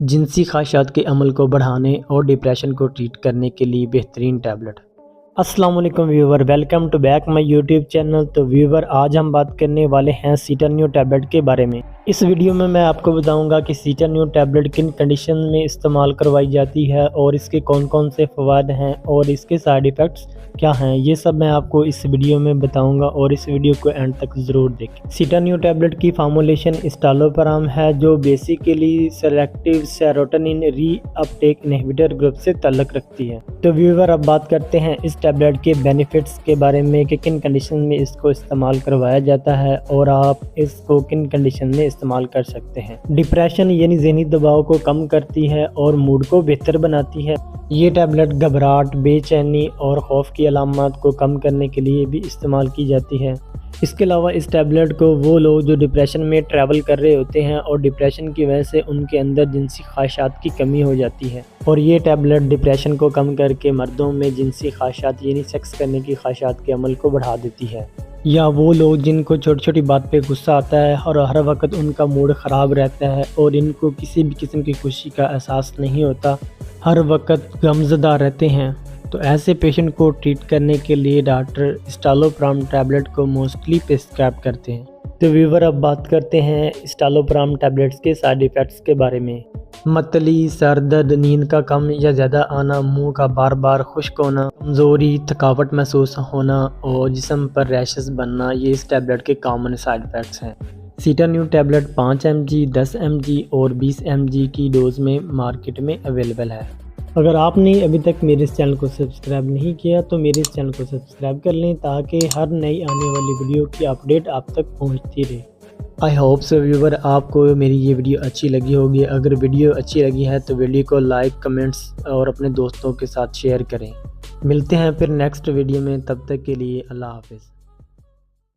جنسی خواہشات کے عمل کو بڑھانے اور ڈپریشن کو ٹریٹ کرنے کے لیے بہترین ٹیبلٹ۔ السلام علیکم viewer, welcome to back my YouTube channel. تو ویور، آج ہم بات کرنے والے ہیں سیٹانیو ٹیبلٹ کے بارے میں۔ اس ویڈیو میں آپ کو بتاؤں گا کہ سیٹانیو ٹیبلٹ کن کنڈیشن میں استعمال کروائی جاتی ہے اور اس کے کون کون سے فوائد ہیں اور اس کے سائیڈ ایفیکٹس کیا ہیں، یہ سب میں آپ کو اس ویڈیو میں بتاؤں گا اور اس ویڈیو کو اینڈ تک ضرور دیکھیں۔ سیٹانیو ٹیبلٹ کی فارمولیشن اسٹالوپرام ہے جو بیسیکلی سیلیکٹیو سیروٹونین ری اپٹیک انہیبیٹر گروپ سے تعلق رکھتی ہے۔ تو ویور، اب بات کرتے ہیں اس ٹیبلٹ کے بینیفٹس کے بارے میں کہ کن کنڈیشن میں اس کو استعمال کروایا جاتا ہے اور آپ اس کو کن کنڈیشن میں استعمال کر سکتے ہیں۔ ڈپریشن یعنی ذہنی دباؤ کو کم کرتی ہے اور موڈ کو بہتر بناتی ہے۔ یہ ٹیبلٹ گھبراہٹ، بے چینی اور خوف کی علامات کو کم کرنے کے لیے بھی استعمال کی جاتی ہے۔ اس کے علاوہ اس ٹیبلٹ کو وہ لوگ جو ڈپریشن میں ٹریول کر رہے ہوتے ہیں اور ڈپریشن کی وجہ سے ان کے اندر جنسی خواہشات کی کمی ہو جاتی ہے، اور یہ ٹیبلٹ ڈپریشن کو کم کر کے مردوں میں جنسی خواہشات یعنی سیکس کرنے کی خواہشات کے عمل کو بڑھا دیتی ہے۔ یا وہ لوگ جن کو چھوٹی چھوٹی بات پہ غصہ آتا ہے اور ہر وقت ان کا موڈ خراب رہتا ہے اور ان کو کسی بھی قسم کی خوشی کا احساس نہیں ہوتا، ہر وقت غمزدہ رہتے ہیں، تو ایسے پیشنٹ کو ٹریٹ کرنے کے لیے ڈاکٹر اسٹالوپرام ٹیبلٹ کو موسٹلی پرسکرائب کرتے ہیں۔ تو ویور، اب بات کرتے ہیں اسٹالوپرام ٹیبلٹس کے سائیڈ ایفیکٹس کے بارے میں۔ متلی، سر درد، نیند کا کم یا زیادہ آنا، منہ کا بار بار خشک ہونا، کمزوری، تھکاوٹ محسوس ہونا اور جسم پر ریشز بننا، یہ اس ٹیبلٹ کے کامن سائیڈ ایفیکٹس ہیں۔ سیٹانیو ٹیبلٹ 5 mg، 10 mg اور 20 mg کی ڈوز میں مارکیٹ میں اویلیبل ہے۔ اگر آپ نے ابھی تک میرے اس چینل کو سبسکرائب نہیں کیا تو میرے اس چینل کو سبسکرائب کر لیں تاکہ ہر نئی آنے والی ویڈیو کی اپڈیٹ آپ تک پہنچتی رہے۔ آئی ہوپ سو ویور، آپ کو میری یہ ویڈیو اچھی لگی ہوگی۔ اگر ویڈیو اچھی لگی ہے تو ویڈیو کو لائک، کمنٹس اور اپنے دوستوں کے ساتھ شیئر کریں۔ ملتے ہیں پھر نیکسٹ ویڈیو میں، تب تک کے لیے اللہ حافظ۔